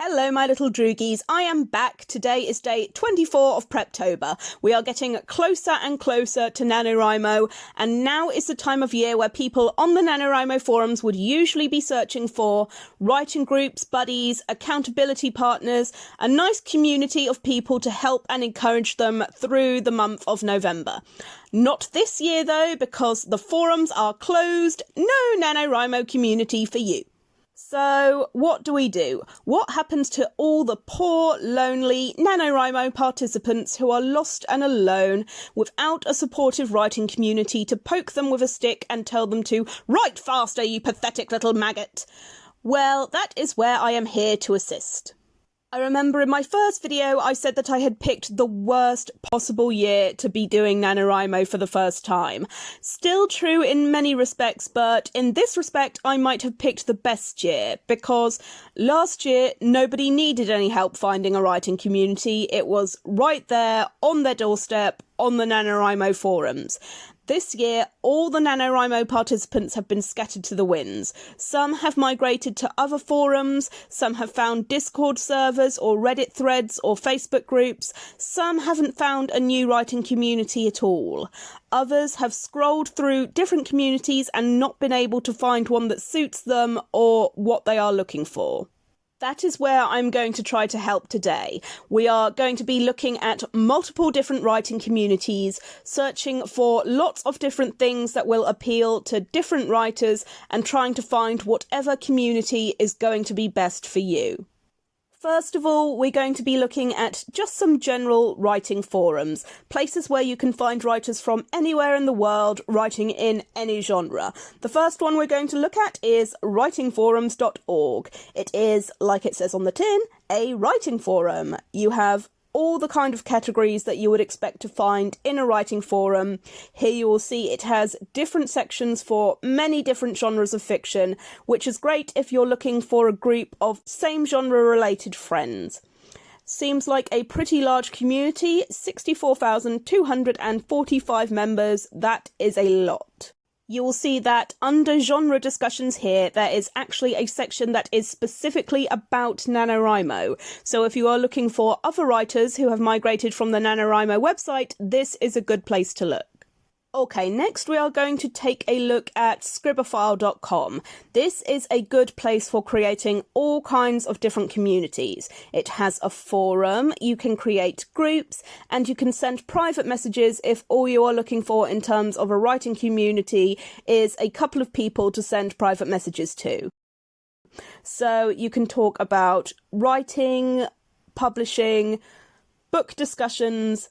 Hello my little droogies, I am back. Today is day 24 of Preptober. We are getting closer and closer to NaNoWriMo, and now is the time of year where people on the NaNoWriMo forums would usually be searching for writing groups, buddies, accountability partners, a nice community of people to help and encourage them through the month of November. Not this year though, because the forums are closed. No NaNoWriMo community for you. So what do we do? What happens to all the poor, lonely NaNoWriMo participants who are lost and alone without a supportive writing community to poke them with a stick and tell them to write faster, you pathetic little maggot? Well, that is where I am here to assist. I remember in my first video I said that I had picked the worst possible year to be doing NaNoWriMo for the first time. Still true in many respects, but in this respect I might have picked the best year, because last year nobody needed any help finding a writing community. It was right there on their doorstep on the NaNoWriMo forums. This year, all the NaNoWriMo participants have been scattered to the winds. Some have migrated to other forums, some have found Discord servers or Reddit threads or Facebook groups, some haven't found a new writing community at all. Others have scrolled through different communities and not been able to find one that suits them or what they are looking for. That is where I'm going to try to help today. We are going to be looking at multiple different writing communities, searching for lots of different things that will appeal to different writers and trying to find whatever community is going to be best for you. First of all, we're going to be looking at just some general writing forums, places where you can find writers from anywhere in the world writing in any genre. The first one we're going to look at is writingforums.org. It is, like it says on the tin, a writing forum. You have all the kind of categories that you would expect to find in a writing forum. Here you will see it has different sections for many different genres of fiction, which is great if you're looking for a group of same genre related friends. Seems like a pretty large community, 64,245 members. That is a lot. You will see that under genre discussions here, there is actually a section that is specifically about NaNoWriMo. So if you are looking for other writers who have migrated from the NaNoWriMo website, this is a good place to look. Okay, next we are going to take a look at scribophile.com. This is a good place for creating all kinds of different communities. It has a forum, you can create groups, and you can send private messages if all you are looking for in terms of a writing community is a couple of people to send private messages to. So you can talk about writing, publishing, book discussions,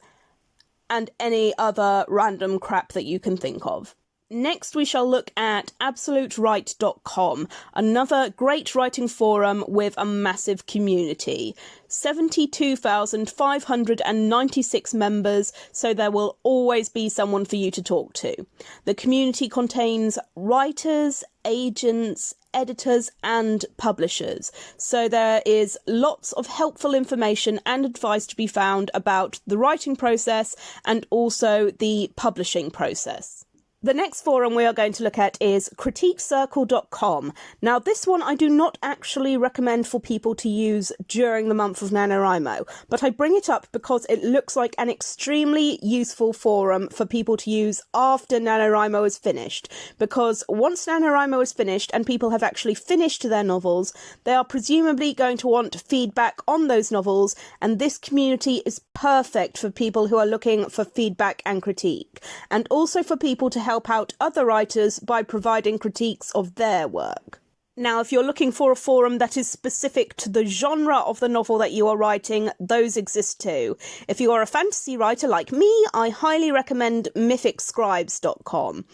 and any other random crap that you can think of. Next, we shall look at absolutewrite.com, another great writing forum with a massive community. 72,596 members, so there will always be someone for you to talk to. The community contains writers, agents, editors and publishers, so there is lots of helpful information and advice to be found about the writing process and also the publishing process. The next forum we are going to look at is critiquecircle.com. Now this one I do not actually recommend for people to use during the month of NaNoWriMo, but I bring it up because it looks like an extremely useful forum for people to use after NaNoWriMo is finished, because once NaNoWriMo is finished and people have actually finished their novels, they are presumably going to want feedback on those novels, and this community is perfect for people who are looking for feedback and critique, and also for people to help out other writers by providing critiques of their work. Now, if you're looking for a forum that is specific to the genre of the novel that you are writing, those exist too. If you are a fantasy writer like me, I highly recommend mythicscribes.com.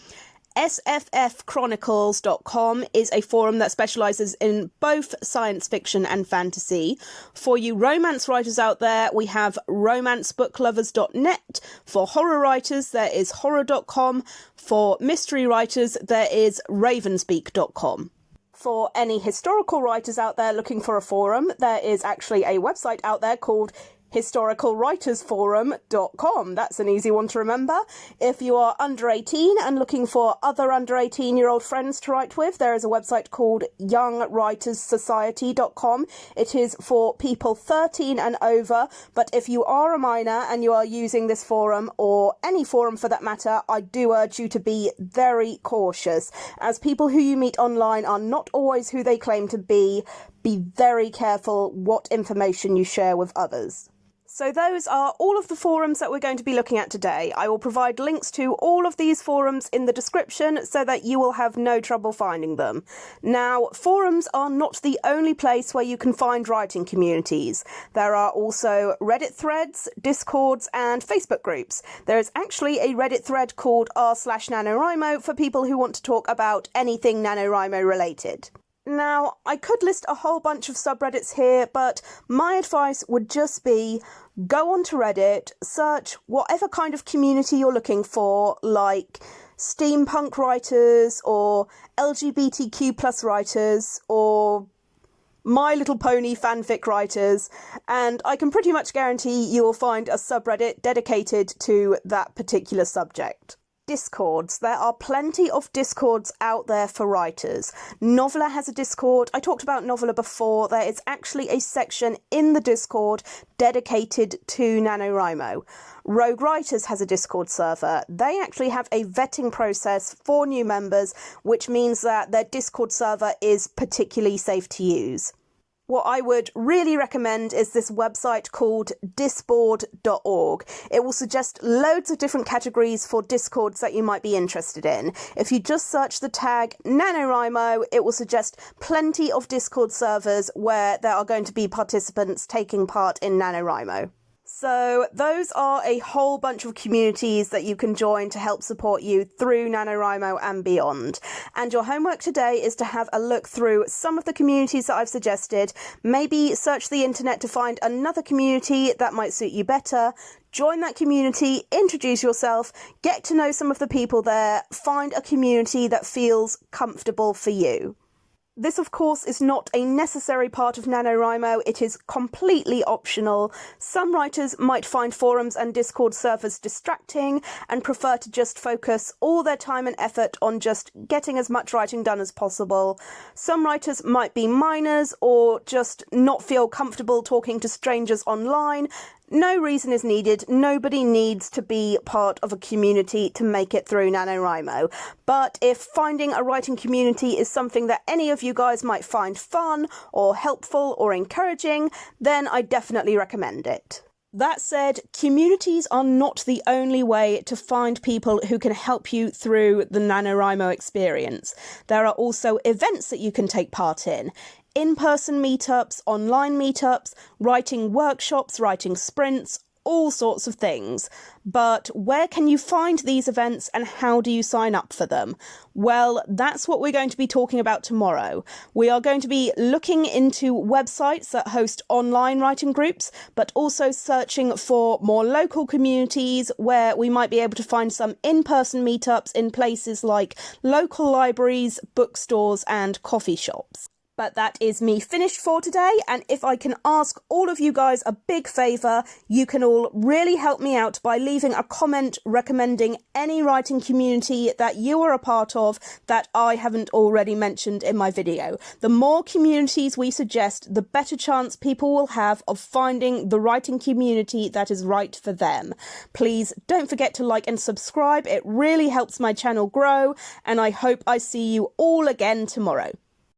sffchronicles.com is a forum that specialises in both science fiction and fantasy. For you romance writers out there, we have romancebooklovers.net. For horror writers, there is horror.com. For mystery writers, there is ravenspeak.com. For any historical writers out there looking for a forum, there is actually a website out there called historicalwritersforum.com. That's an easy one to remember. If you are under 18 and looking for other under 18-year-old friends to write with, there is a website called youngwriterssociety.com. It is for people 13 and over, but if you are a minor and you are using this forum, or any forum for that matter, I do urge you to be very cautious, as people who you meet online are not always who they claim to be. Be very careful what information you share with others. So those are all of the forums that we're going to be looking at today. I will provide links to all of these forums in the description so that you will have no trouble finding them. Now, forums are not the only place where you can find writing communities. There are also Reddit threads, Discords, and Facebook groups. There is actually a Reddit thread called r/NaNoWriMo for people who want to talk about anything NaNoWriMo related. Now, I could list a whole bunch of subreddits here, but my advice would just be go onto Reddit, search whatever kind of community you're looking for, like steampunk writers or LGBTQ+ writers or My Little Pony fanfic writers, and I can pretty much guarantee you will find a subreddit dedicated to that particular subject. Discords. There are plenty of Discords out there for writers. Novella has a Discord. I talked about Novella before. There is actually a section in the Discord dedicated to NaNoWriMo. Rogue Writers has a Discord server. They actually have a vetting process for new members, which means that their Discord server is particularly safe to use. What I would really recommend is this website called disboard.org. It will suggest loads of different categories for Discords that you might be interested in. If you just search the tag NaNoWriMo, it will suggest plenty of Discord servers where there are going to be participants taking part in NaNoWriMo. So those are a whole bunch of communities that you can join to help support you through NaNoWriMo and beyond. And your homework today is to have a look through some of the communities that I've suggested, maybe search the internet to find another community that might suit you better, join that community, introduce yourself, get to know some of the people there, find a community that feels comfortable for you. This, of course, is not a necessary part of NaNoWriMo. It is completely optional. Some writers might find forums and Discord servers distracting and prefer to just focus all their time and effort on just getting as much writing done as possible. Some writers might be minors or just not feel comfortable talking to strangers online. No reason is needed. Nobody needs to be part of a community to make it through NaNoWriMo. But if finding a writing community is something that any of you guys might find fun or helpful or encouraging, then I definitely recommend it. That said, communities are not the only way to find people who can help you through the NaNoWriMo experience. There are also events that you can take part in-person meetups, online meetups, writing workshops, writing sprints, all sorts of things. But where can you find these events and how do you sign up for them? Well, that's what we're going to be talking about tomorrow. We are going to be looking into websites that host online writing groups, but also searching for more local communities where we might be able to find some in-person meetups in places like local libraries, bookstores, and coffee shops. But that is me finished for today, and if I can ask all of you guys a big favour, you can all really help me out by leaving a comment recommending any writing community that you are a part of that I haven't already mentioned in my video. The more communities we suggest, the better chance people will have of finding the writing community that is right for them. Please don't forget to like and subscribe, it really helps my channel grow, and I hope I see you all again tomorrow.